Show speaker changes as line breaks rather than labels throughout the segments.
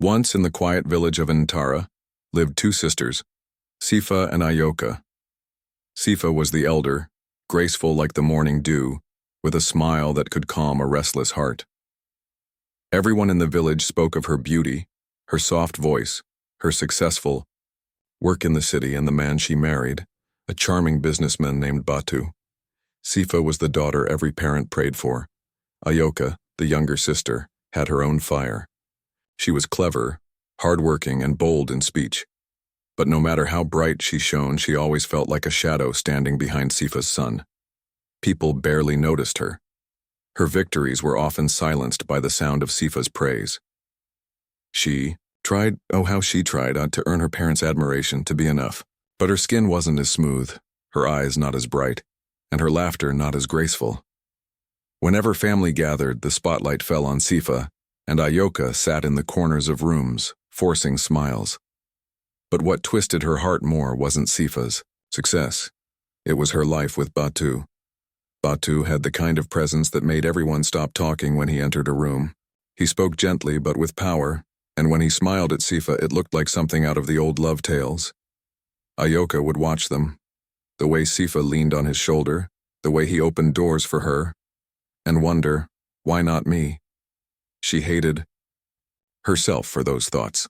Once in the quiet village of Antara lived two sisters, Sifa and Ayoka. Sifa was the elder, graceful like the morning dew, with a smile that could calm a restless heart. Everyone in the village spoke of her beauty, her soft voice, her successful work in the city, and the man she married, a charming businessman named Batu. Sifa was the daughter every parent prayed for. Ayoka, the younger sister, had her own fire. She was clever, hardworking, and bold in speech. But no matter how bright she shone, she always felt like a shadow standing behind Sifa's sun. People barely noticed her. Her victories were often silenced by the sound of Sifa's praise. She tried to earn her parents' admiration, to be enough. But her skin wasn't as smooth, her eyes not as bright, and her laughter not as graceful. Whenever family gathered, the spotlight fell on Sifa, and Ayoka sat in the corners of rooms, forcing smiles. But what twisted her heart more wasn't Sifa's success. It was her life with Batu. Batu had the kind of presence that made everyone stop talking when he entered a room. He spoke gently but with power, and when he smiled at Sifa, it looked like something out of the old love tales. Ayoka would watch them, the way Sifa leaned on his shoulder, the way he opened doors for her, and wonder, why not me? She hated herself for those thoughts.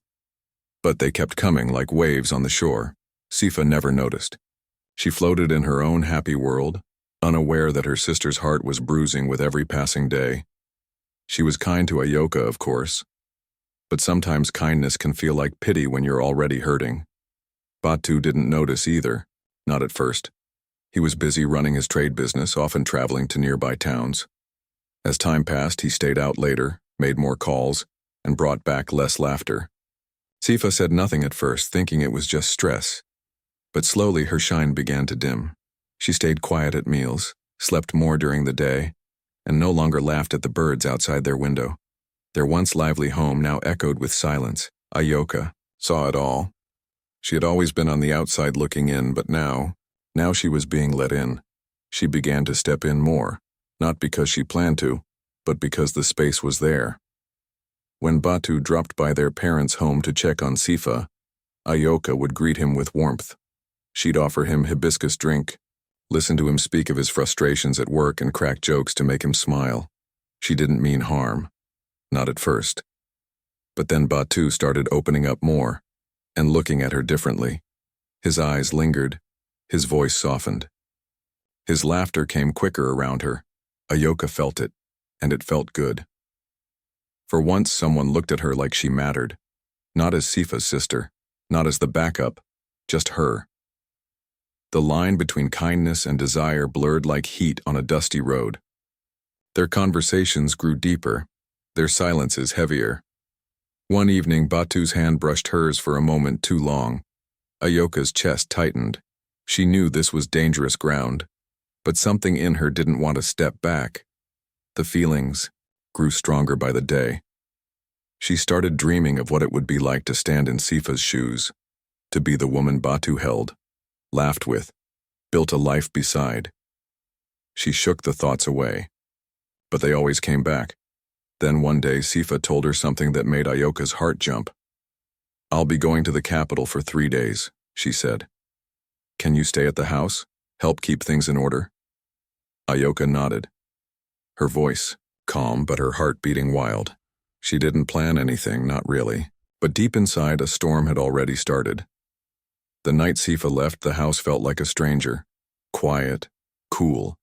But they kept coming like waves on the shore. Sifa never noticed. She floated in her own happy world, unaware that her sister's heart was bruising with every passing day. She was kind to Ayoka, of course, but sometimes kindness can feel like pity when you're already hurting. Batu didn't notice either, not at first. He was busy running his trade business, often traveling to nearby towns. As time passed, he stayed out later, made more calls, and brought back less laughter. Sifa said nothing at first, thinking it was just stress. But slowly her shine began to dim. She stayed quiet at meals, slept more during the day, and no longer laughed at the birds outside their window. Their once lively home now echoed with silence. Ayoka saw it all. She had always been on the outside looking in, but now she was being let in. She began to step in more, not because she planned to, but because the space was there. When Batu dropped by their parents' home to check on Sifa, Ayoka would greet him with warmth. She'd offer him hibiscus drink, listen to him speak of his frustrations at work, and crack jokes to make him smile. She didn't mean harm. Not at first. But then Batu started opening up more, and looking at her differently. His eyes lingered, his voice softened. His laughter came quicker around her. Ayoka felt it, and it felt good. For once, someone looked at her like she mattered. Not as Sifa's sister, not as the backup, just her. The line between kindness and desire blurred like heat on a dusty road. Their conversations grew deeper, their silences heavier. One evening, Batu's hand brushed hers for a moment too long. Ayoka's chest tightened. She knew this was dangerous ground, but something in her didn't want to step back. The feelings grew stronger by the day. She started dreaming of what it would be like to stand in Sifa's shoes, to be the woman Batu held, laughed with, built a life beside. She shook the thoughts away, but they always came back. Then one day, Sifa told her something that made Ayoka's heart jump. "I'll be going to the capital for 3 days," she said. "Can you stay at the house? Help keep things in order?" Ayoka nodded. Her voice calm, but her heart beating wild. She didn't plan anything, not really. But deep inside, a storm had already started. The night Sifa left, the house felt like a stranger. Quiet, cool.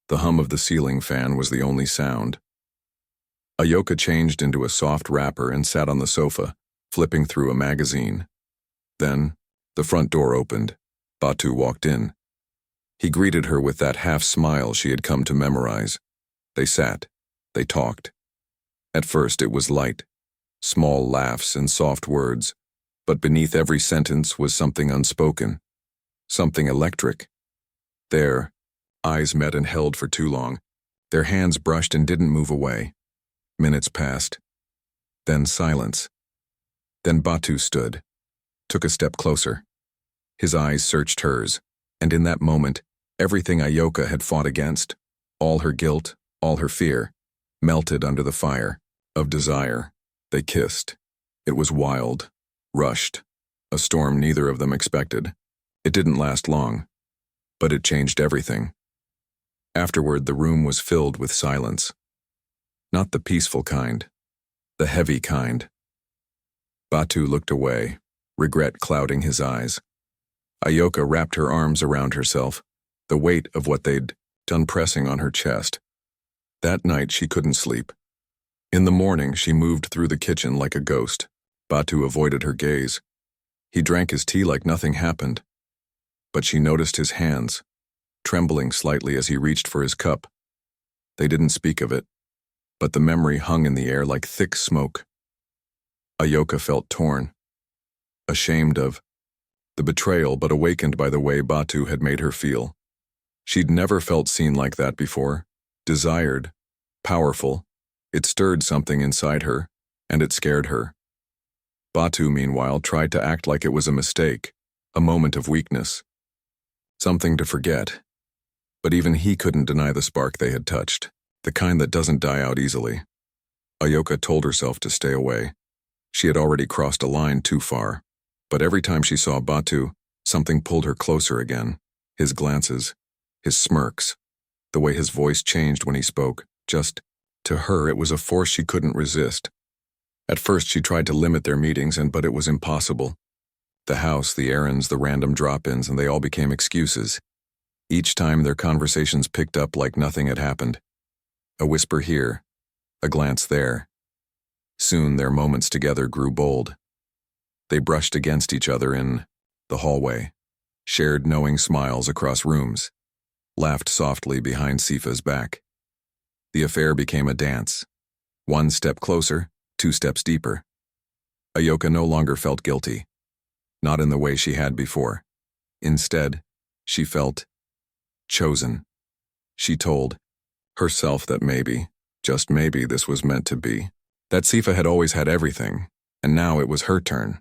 The hum of the ceiling fan was the only sound. Ayoka changed into a soft wrapper and sat on the sofa, flipping through a magazine. Then, the front door opened. Batu walked in. He greeted her with that half-smile she had come to memorize. They sat. They talked. At first it was light, small laughs and soft words, but beneath every sentence was something unspoken, something electric. Their eyes met and held for too long. Their hands brushed and didn't move away. Minutes passed. Then silence. Then Batu stood, took a step closer. His eyes searched hers, and in that moment, everything Ayoka had fought against, all her guilt, all her fear, melted under the fire of desire. They kissed. It was wild, rushed, a storm neither of them expected. It didn't last long, but it changed everything. Afterward, the room was filled with silence. Not the peaceful kind, the heavy kind. Batu looked away, regret clouding his eyes. Ayoka wrapped her arms around herself, the weight of what they'd done pressing on her chest. That night she couldn't sleep. In the morning she moved through the kitchen like a ghost. Batu avoided her gaze. He drank his tea like nothing happened. But she noticed his hands, trembling slightly as he reached for his cup. They didn't speak of it, but the memory hung in the air like thick smoke. Ayoka felt torn, ashamed of the betrayal, but awakened by the way Batu had made her feel. She'd never felt seen like that before, desired, powerful. It stirred something inside her, and it scared her. Batu, meanwhile, tried to act like it was a mistake, a moment of weakness, something to forget. But even he couldn't deny the spark they had touched, the kind that doesn't die out easily. Ayoka told herself to stay away. She had already crossed a line too far. But every time she saw Batu, something pulled her closer again. His glances, his smirks, the way his voice changed when he spoke. Just, to her, it was a force she couldn't resist. At first she tried to limit their meetings, but it was impossible. The house, the errands, the random drop-ins, and they all became excuses. Each time their conversations picked up like nothing had happened. A whisper here, a glance there. Soon their moments together grew bold. They brushed against each other in the hallway, shared knowing smiles across rooms, laughed softly behind Sifa's back. The affair became a dance. One step closer, 2 steps deeper. Ayoka no longer felt guilty, not in the way she had before. Instead, she felt chosen. She told herself that maybe, just maybe, this was meant to be. That Sifa had always had everything, and now it was her turn.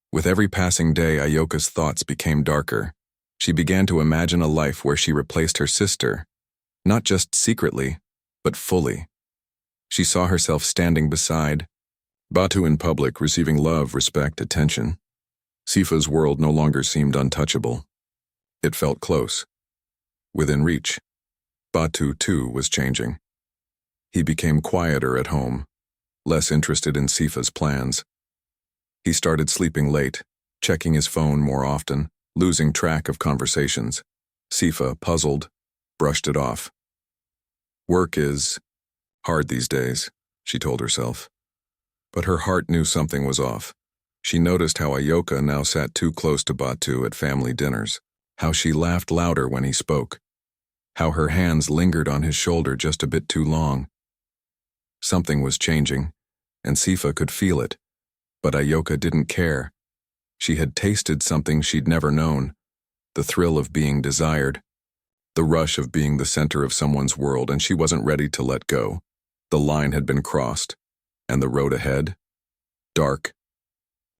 With every passing day, Ayoka's thoughts became darker. She began to imagine a life where she replaced her sister, not just secretly, but fully. She saw herself standing beside Batu in public, receiving love, respect, attention. Sifa's world no longer seemed untouchable. It felt close, within reach. Batu, too, was changing. He became quieter at home, less interested in Sifa's plans. He started sleeping late, checking his phone more often, losing track of conversations. Sifa, puzzled, brushed it off. Work is hard these days, she told herself. But her heart knew something was off. She noticed how Ayoka now sat too close to Batu at family dinners, how she laughed louder when he spoke, how her hands lingered on his shoulder just a bit too long. Something was changing, and Sifa could feel it, but Ayoka didn't care. She had tasted something she'd never known, the thrill of being desired, the rush of being the center of someone's world, and she wasn't ready to let go. The line had been crossed, and the road ahead, dark,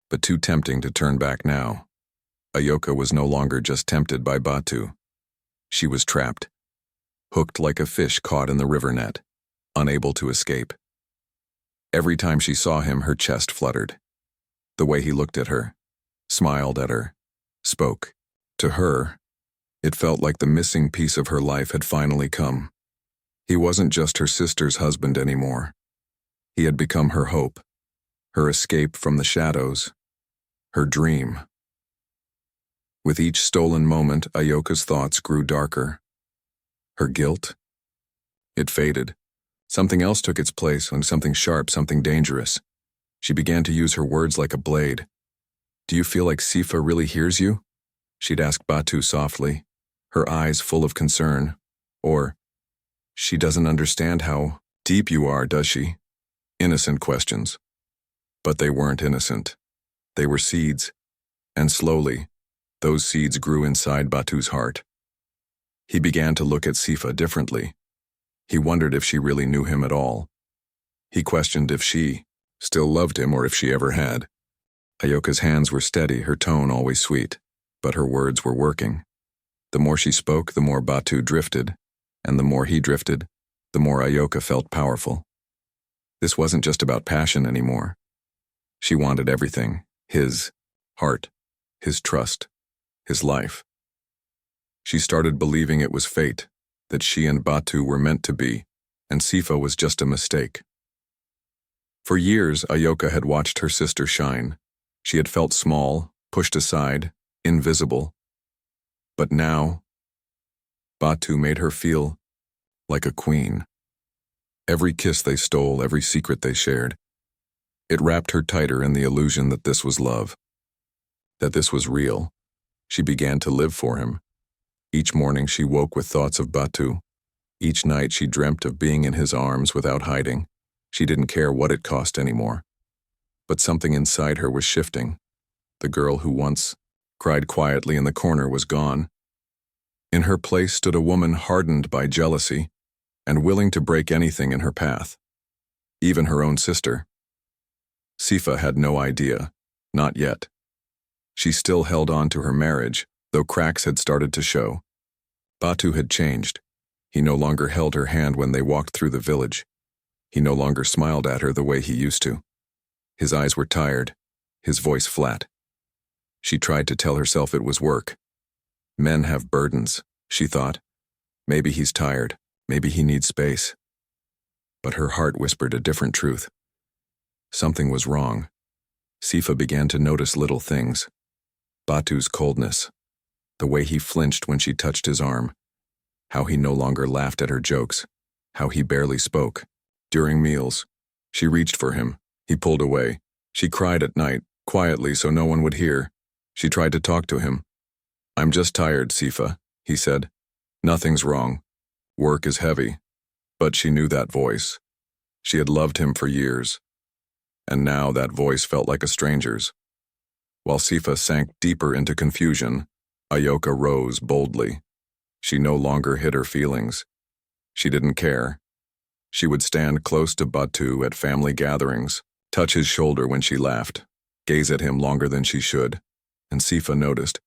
but too tempting to turn back now. Ayoka was no longer just tempted by Batu. She was trapped, hooked like a fish caught in the river net, unable to escape. Every time she saw him, her chest fluttered. The way he looked at her, smiled at her, spoke. To her, it felt like the missing piece of her life had finally come. He wasn't just her sister's husband anymore. He had become her hope, her escape from the shadows, her dream. With each stolen moment, Ayoka's thoughts grew darker. Her guilt? It faded. Something else took its place, and something sharp, something dangerous. She began to use her words like a blade. "Do you feel like Sifa really hears you?" she'd ask Batu softly, her eyes full of concern. Or, "She doesn't understand how deep you are, does she?" Innocent questions. But they weren't innocent. They were seeds. And slowly, those seeds grew inside Batu's heart. He began to look at Sifa differently. He wondered if she really knew him at all. He questioned if she still loved him or if she ever had. Ayoka's hands were steady, her tone always sweet, but her words were working. The more she spoke, the more Batu drifted, and the more he drifted, the more Ayoka felt powerful. This wasn't just about passion anymore. She wanted everything: his heart, his trust, his life. She started believing it was fate, that she and Batu were meant to be, and Sifa was just a mistake. For years, Ayoka had watched her sister shine. She had felt small, pushed aside, invisible. But now, Batu made her feel like a queen. Every kiss they stole, every secret they shared, it wrapped her tighter in the illusion that this was love, that this was real. She began to live for him. Each morning she woke with thoughts of Batu. Each night she dreamt of being in his arms without hiding. She didn't care what it cost anymore. But something inside her was shifting. The girl who once cried quietly in the corner was gone. In her place stood a woman hardened by jealousy and willing to break anything in her path, even her own sister. Sifa had no idea, not yet. She still held on to her marriage, though cracks had started to show. Batu had changed. He no longer held her hand when they walked through the village. He no longer smiled at her the way he used to. His eyes were tired, his voice flat. She tried to tell herself it was work. Men have burdens, she thought. Maybe he's tired, maybe he needs space. But her heart whispered a different truth. Something was wrong. Sifa began to notice little things. Batu's coldness, the way he flinched when she touched his arm, how he no longer laughed at her jokes, how he barely spoke. During meals, she reached for him. He pulled away. She cried at night, quietly so no one would hear. She tried to talk to him. "I'm just tired, Sifa," he said. "Nothing's wrong. Work is heavy." But she knew that voice. She had loved him for years. And now that voice felt like a stranger's. While Sifa sank deeper into confusion, Ayoka rose boldly. She no longer hid her feelings. She didn't care. She would stand close to Batu at family gatherings, touch his shoulder when she laughed, gaze at him longer than she should, and Sifa noticed.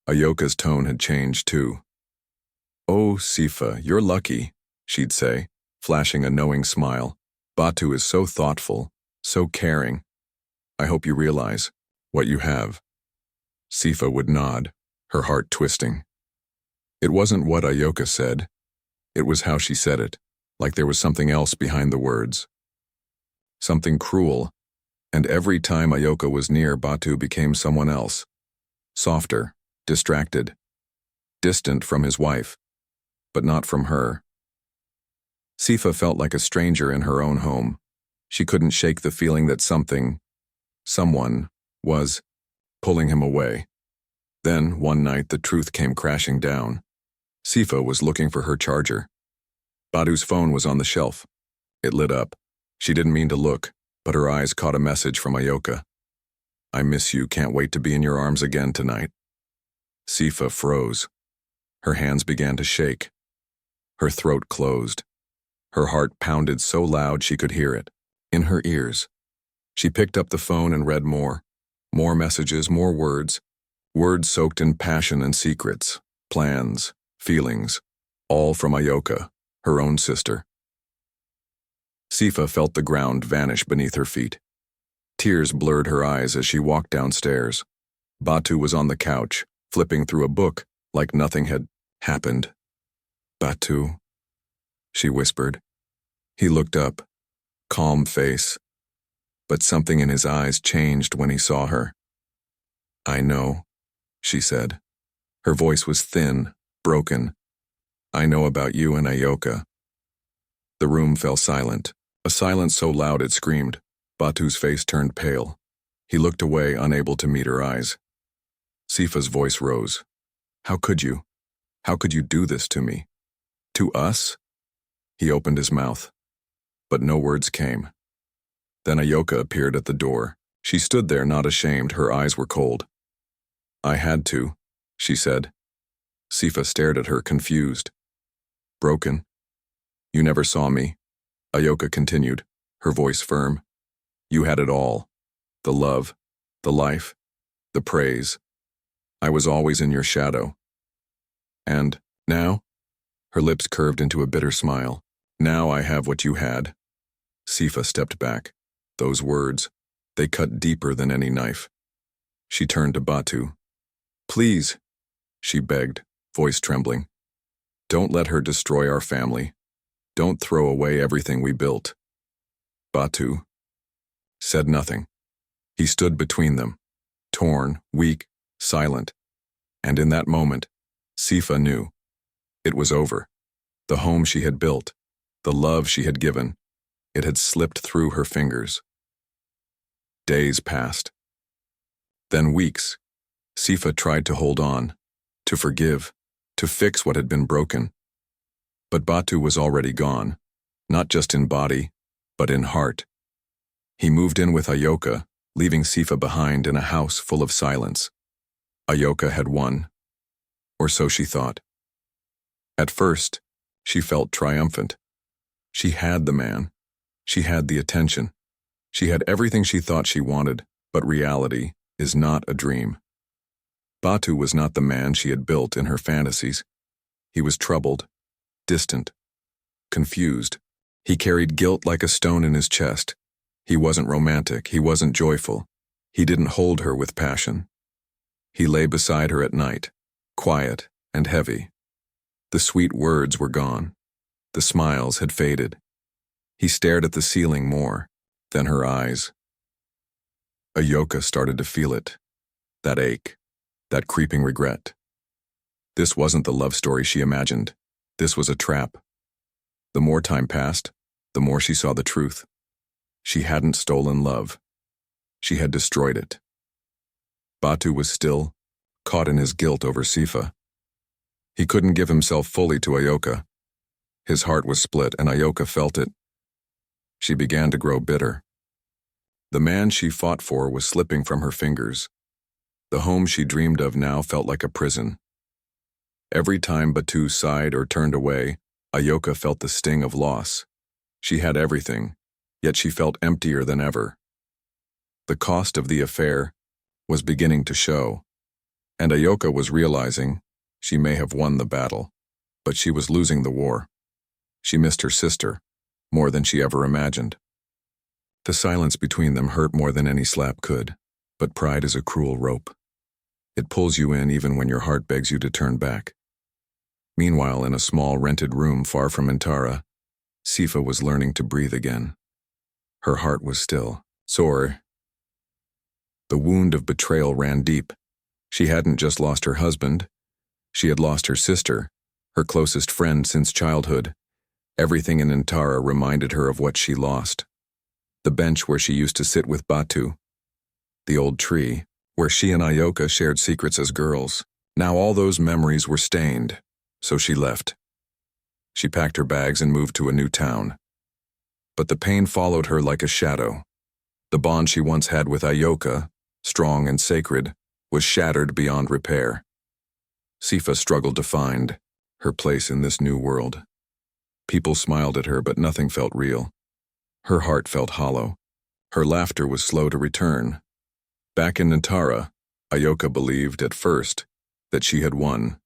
Ayoka's tone had changed too. "Oh, Sifa, you're lucky," she'd say, flashing a knowing smile. "Batu is so thoughtful, so caring. I hope you realize what you have." Sifa would nod, her heart twisting. It wasn't what Ayoka said. It was how she said it, like there was something else behind the words. Something cruel, and every time Ayoka was near, Batu became someone else. Softer, distracted, distant from his wife, but not from her. Sifa felt like a stranger in her own home. She couldn't shake the feeling that someone, was pulling him away. Then, one night, the truth came crashing down. Sifa was looking for her charger. Batu's phone was on the shelf. It lit up. She didn't mean to look, but her eyes caught a message from Ayoka. "I miss you, can't wait to be in your arms again tonight." Sifa froze. Her hands began to shake. Her throat closed. Her heart pounded so loud she could hear it, in her ears. She picked up the phone and read more. More messages, more words. Words soaked in passion and secrets, plans, feelings, all from Ayoka, her own sister. Sifa felt the ground vanish beneath her feet. Tears blurred her eyes as she walked downstairs. Batu was on the couch, flipping through a book like nothing had happened. "Batu," she whispered. He looked up, calm face, but something in his eyes changed when he saw her. "I know," she said. Her voice was thin, broken. "I know about you and Ayoka." The room fell silent, a silence so loud it screamed. Batu's face turned pale. He looked away, unable to meet her eyes. Sifa's voice rose. "How could you? How could you do this to me? To us?" He opened his mouth, but no words came. Then Ayoka appeared at the door. She stood there, not ashamed, her eyes were cold. "I had to," she said. Sifa stared at her, confused. "Broken? You never saw me," Ayoka continued, her voice firm. "You had it all. The love, the life, the praise. I was always in your shadow. And now?" Her lips curved into a bitter smile. "Now I have what you had." Sifa stepped back. Those words, They cut deeper than any knife. She turned to Batu. "Please," she begged, voice trembling. "Don't let her destroy our family. Don't throw away everything we built." Batu said nothing. He stood between them, torn, weak, silent. And in that moment, Sifa knew. It was over. The home she had built, the love she had given, it had slipped through her fingers. Days passed. Then weeks. Sifa tried to hold on, to forgive, to fix what had been broken. But Batu was already gone, not just in body, but in heart. He moved in with Ayoka, leaving Sifa behind in a house full of silence. Ayoka had won, or so she thought. At first, she felt triumphant. She had the man. She had the attention. She had everything she thought she wanted, but reality is not a dream. Batu was not the man she had built in her fantasies. He was troubled, distant, confused. He carried guilt like a stone in his chest. He wasn't romantic. He wasn't joyful. He didn't hold her with passion. He lay beside her at night, quiet and heavy. The sweet words were gone. The smiles had faded. He stared at the ceiling more, then her eyes. Ayoka started to feel it, that ache, that creeping regret. This wasn't the love story she imagined. This was a trap. The more time passed, the more she saw the truth. She hadn't stolen love. She had destroyed it. Batu was still caught in his guilt over Sifa. He couldn't give himself fully to Ayoka. His heart was split, and Ayoka felt it. She began to grow bitter. The man she fought for was slipping from her fingers. The home she dreamed of now felt like a prison. Every time Batu sighed or turned away, Ayoka felt the sting of loss. She had everything, yet she felt emptier than ever. The cost of the affair was beginning to show, and Ayoka was realizing she may have won the battle, but she was losing the war. She missed her sister more than she ever imagined. The silence between them hurt more than any slap could, but pride is a cruel rope. It pulls you in even when your heart begs you to turn back. Meanwhile, in a small rented room far from Antara, Sifa was learning to breathe again. Her heart was still, sore. The wound of betrayal ran deep. She hadn't just lost her husband. She had lost her sister, her closest friend since childhood. Everything in Antara reminded her of what she lost. The bench where she used to sit with Batu. The old tree, where she and Ayoka shared secrets as girls. Now all those memories were stained, so she left. She packed her bags and moved to a new town. But the pain followed her like a shadow. The bond she once had with Ayoka, strong and sacred, was shattered beyond repair. Sifa struggled to find her place in this new world. People smiled at her, but nothing felt real. Her heart felt hollow. Her laughter was slow to return. Back in Antara, Ayoka believed at first that she had won.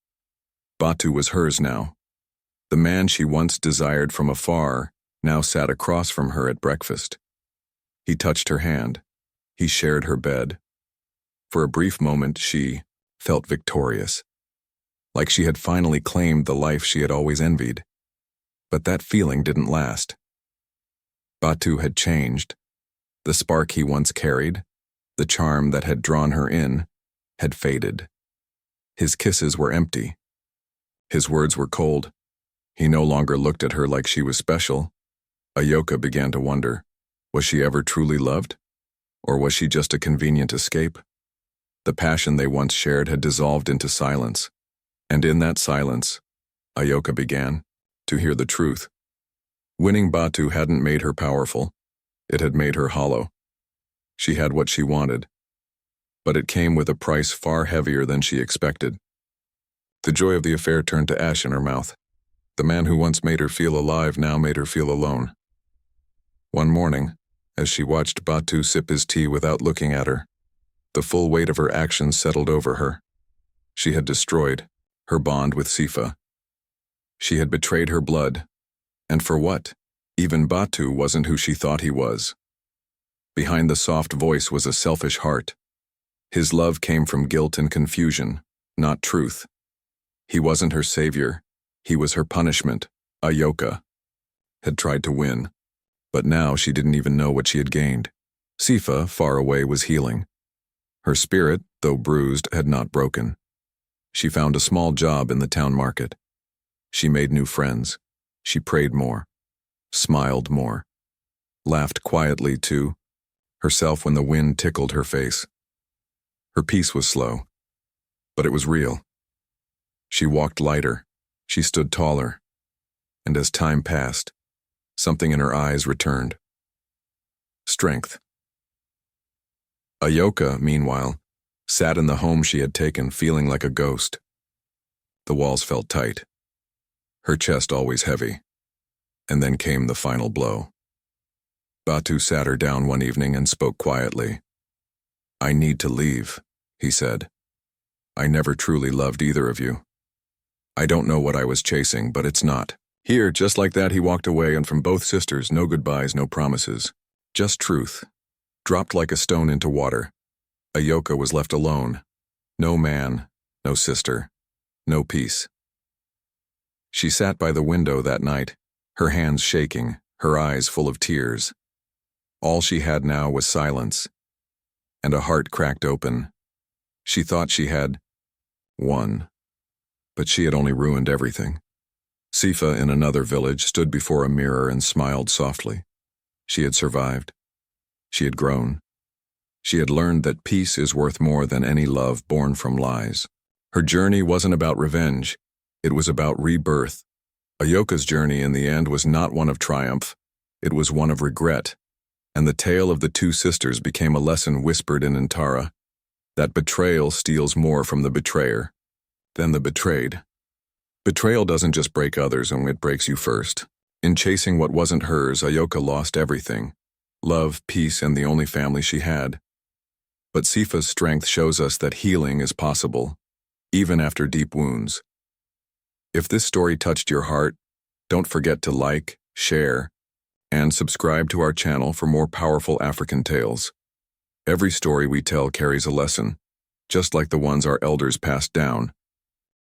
Batu was hers now. The man she once desired from afar now sat across from her at breakfast. He touched her hand. He shared her bed. For a brief moment, she felt victorious, like she had finally claimed the life she had always envied. But that feeling didn't last. Batu had changed. The spark he once carried, the charm that had drawn her in, had faded. His kisses were empty. His words were cold. He no longer looked at her like she was special. Ayoka began to wonder, was she ever truly loved? Or was she just a convenient escape? The passion they once shared had dissolved into silence. And in that silence, Ayoka began to hear the truth. Winning Batu hadn't made her powerful. It had made her hollow. She had what she wanted, but it came with a price far heavier than she expected. The joy of the affair turned to ash in her mouth. The man who once made her feel alive now made her feel alone. One morning, as she watched Batu sip his tea without looking at her, the full weight of her actions settled over her. She had destroyed her bond with Sifa. She had betrayed her blood. And for what? Even Batu wasn't who she thought he was. Behind the soft voice was a selfish heart. His love came from guilt and confusion, not truth. He wasn't her savior, he was her punishment. Ayoka had tried to win, but now she didn't even know what she had gained. Sifa, far away, was healing. Her spirit, though bruised, had not broken. She found a small job in the town market. She made new friends. She prayed more, smiled more, laughed quietly to herself when the wind tickled her face. Her peace was slow, but it was real. She walked lighter, she stood taller, and as time passed, something in her eyes returned. Strength. Ayoka, meanwhile, sat in the home she had taken feeling like a ghost. The walls felt tight, her chest always heavy, and then came the final blow. Batu sat her down one evening and spoke quietly. "I need to leave," he said. "I never truly loved either of you. I don't know what I was chasing, but it's not." Here, just like that, he walked away, and from both sisters, no goodbyes, no promises. Just truth, dropped like a stone into water. Ayoka was left alone. No man, no sister, no peace. She sat by the window that night, her hands shaking, her eyes full of tears. All she had now was silence, and a heart cracked open. She thought she had won, but she had only ruined everything. Sifa, in another village, stood before a mirror and smiled softly. She had survived. She had grown. She had learned that peace is worth more than any love born from lies. Her journey wasn't about revenge. It was about rebirth. Ayoka's journey in the end was not one of triumph. It was one of regret. And the tale of the two sisters became a lesson whispered in Antara, that betrayal steals more from the betrayer than the betrayed. Betrayal doesn't just break others, and it breaks you first. In chasing what wasn't hers, Ayoka lost everything: love, peace, and the only family she had. But Sifa's strength shows us that healing is possible, even after deep wounds. If this story touched your heart, don't forget to like, share, and subscribe to our channel for more powerful African tales. Every story we tell carries a lesson, just like the ones our elders passed down.